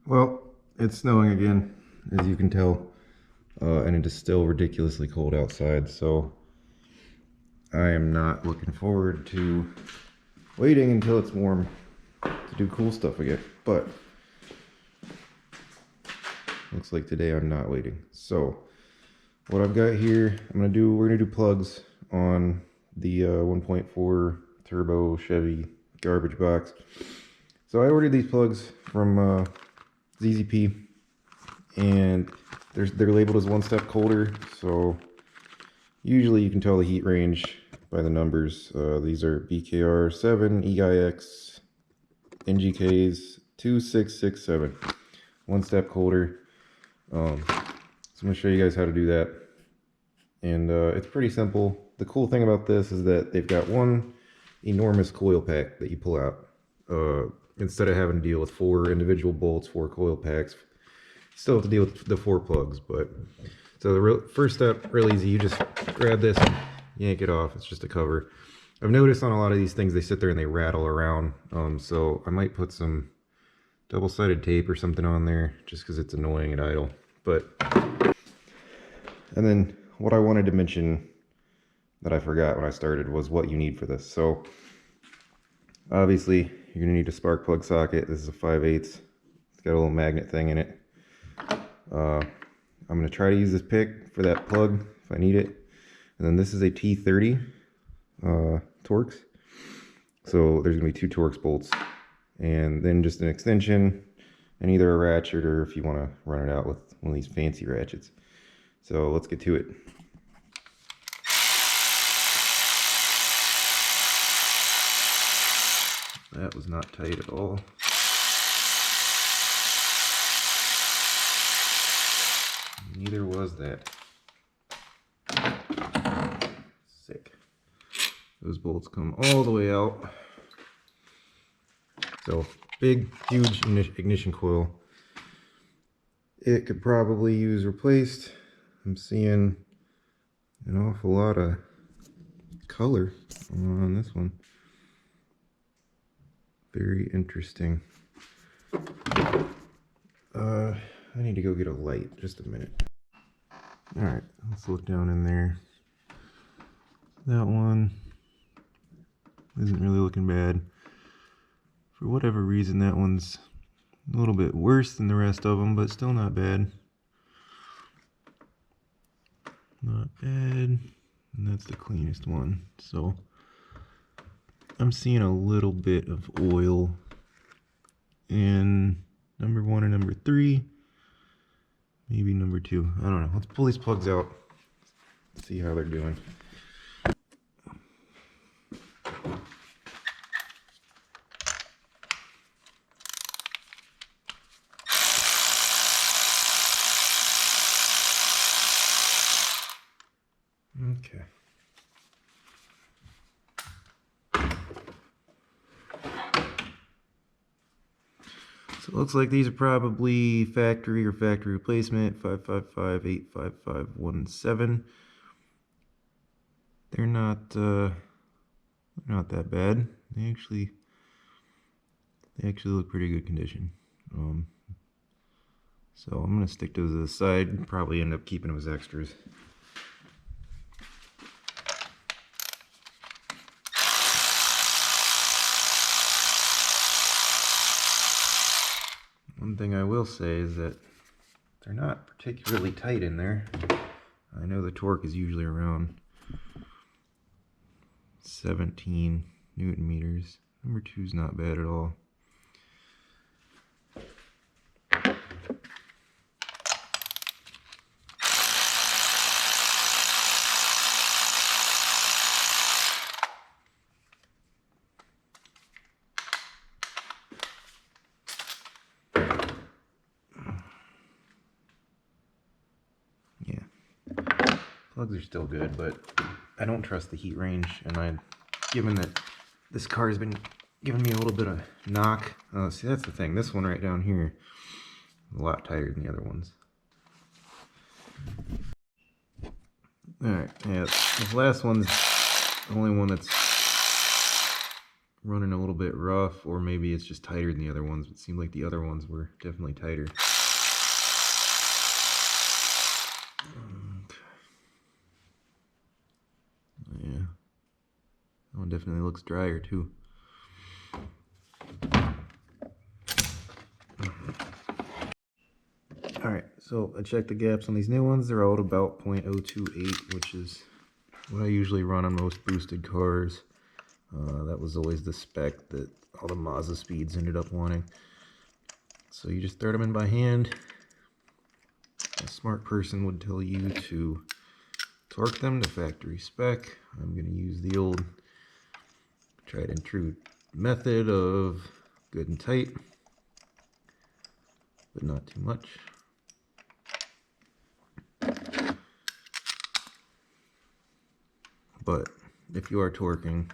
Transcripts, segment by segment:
Well, it's snowing again, as you can tell, and it is still ridiculously cold outside, so I am not looking forward to waiting until it's warm to do cool stuff again. But looks like today I'm not waiting. So what I've got here, we're gonna do plugs on the 1.4 turbo Chevy garbage box. So I ordered these plugs from ZZP, and they're labeled as 1 step colder, so usually you can tell the heat range by the numbers. These are BKR 7 EIX NGKs 2667, 1 step colder. So I'm going to show you guys how to do that, and it's pretty simple. The cool thing about this is that they've got one enormous coil pack that you pull out, instead of having to deal with 4 individual bolts, 4 coil packs. Still have to deal with the 4 plugs. But so the first step, real easy, you just grab this, yank it off. It's just a cover. I've noticed on a lot of these things they sit there and they rattle around, so I might put some double-sided tape or something on there just because it's annoying at idle. And then what I wanted to mention that I forgot when I started was what you need for this. So obviously you're gonna need a spark plug socket. This is a 5/8. It's got a little magnet thing in it. I'm gonna try to use this pick for that plug if I need it. And then this is a T30 Torx. So there's gonna be 2 Torx bolts, and then just an extension and either a ratchet, or if you want to run it out with one of these fancy ratchets. So let's get to it. That was not tight at all. Neither was that. Sick. Those bolts come all the way out. So big, huge ignition coil. It could probably use replaced. I'm seeing an awful lot of color on this one. Very interesting. I need to go get a light. Just a minute. Alright, let's look down in there. That one isn't really looking bad. For whatever reason, that one's a little bit worse than the rest of them, but still not bad. Not bad. And that's the cleanest one. So I'm seeing a little bit of oil in number 1 and number 3. Maybe number 2. I don't know. Let's pull these plugs out. See how they're doing. Okay. So it looks like these are probably factory or factory replacement, 555-85517. They're not that bad. They actually look pretty good condition. So I'm gonna stick those to the side and probably end up keeping them as extras. One thing I will say is that they're not particularly tight in there. I know the torque is usually around 17 Newton meters. Number 2 is not bad at all. Plugs are still good, but I don't trust the heat range, and given that this car has been giving me a little bit of knock. See, that's the thing. This one right down here is a lot tighter than the other ones. Alright, yeah, this last one's the only one that's running a little bit rough, or maybe it's just tighter than the other ones. It seemed like the other ones were definitely tighter. Yeah, that one definitely looks drier too. Alright, so I checked the gaps on these new ones. They're all at about 0.028, which is what I usually run on most boosted cars. That was always the spec that all the Mazda speeds ended up wanting. So you just thread them in by hand. A smart person would tell you to torque them to factory spec. I'm going to use the old tried and true method of good and tight, but not too much. But if you are torquing,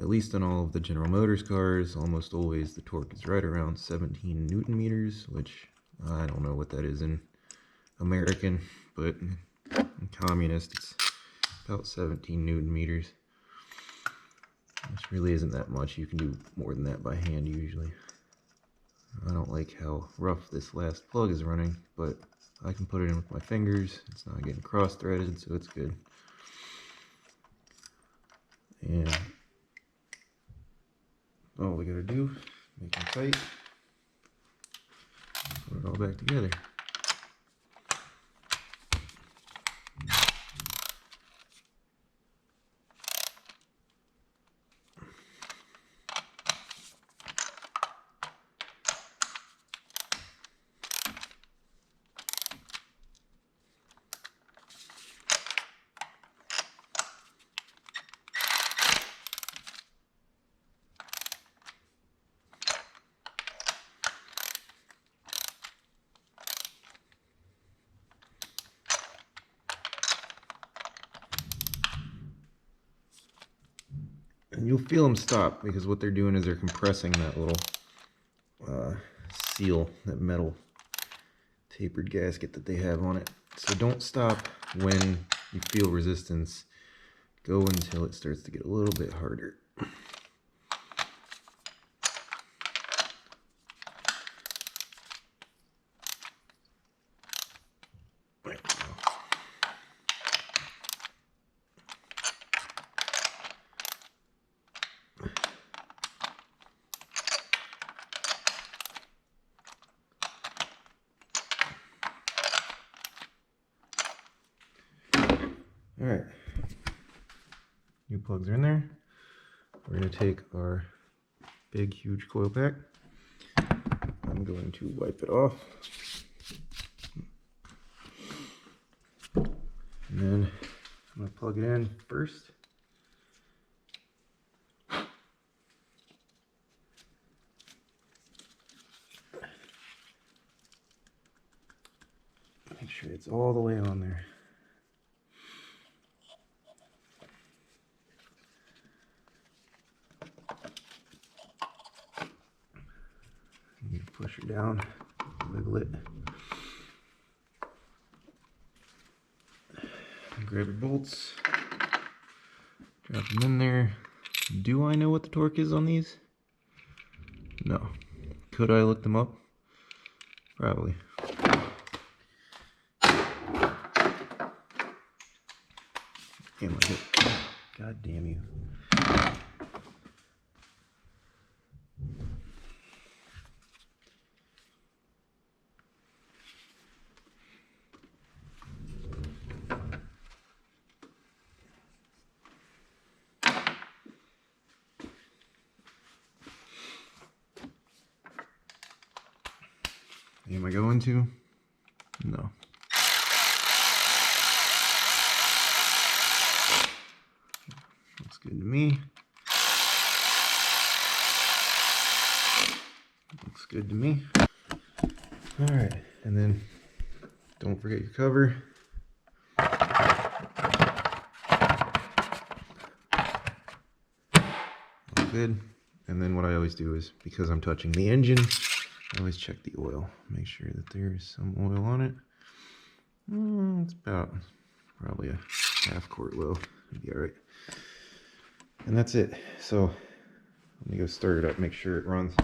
at least on all of the General Motors cars, almost always the torque is right around 17 Newton meters, which I don't know what that is in American, but in communist it's about 17 Newton meters, which really isn't that much. You can do more than that by hand usually. I don't like how rough this last plug is running, but I can put it in with my fingers. It's not getting cross-threaded, so it's good. And all we gotta do, make them tight, put it all back together. And you'll feel them stop, because what they're doing is they're compressing that little seal, that metal tapered gasket that they have on it. So don't stop when you feel resistance. Go until it starts to get a little bit harder. Alright, new plugs are in there. We're going to take our big, huge coil pack. I'm going to wipe it off. And then I'm going to plug it in first. Make sure it's all the way on there. You push her down, wiggle it. Grab your bolts, drop them in there. Do I know what the torque is on these? No. Could I look them up? Probably. Can't like it. God damn you. Am I going to? No. Looks good to me. Looks good to me. Alright, and then don't forget your cover. All good. And then what I always do is, because I'm touching the engine, I always check the oil. Make sure that there's some oil on it. It's about probably a half quart low. It'll be alright. And that's it. So Let me go start it up, make sure it runs.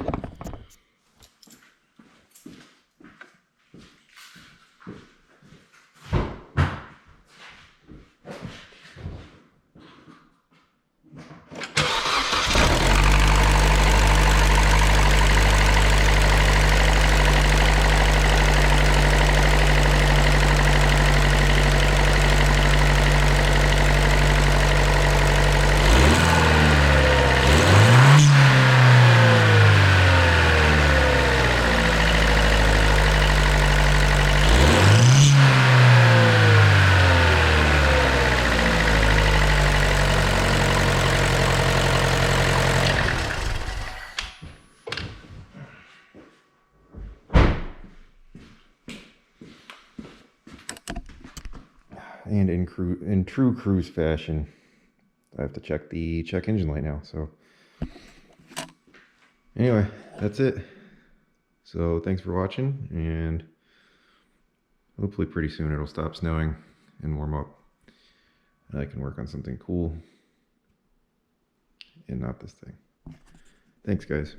And in true Cruze fashion, I have to check the check engine light now. So anyway, that's it. So thanks for watching, and hopefully pretty soon it'll stop snowing and warm up, and I can work on something cool and not this thing. Thanks, guys.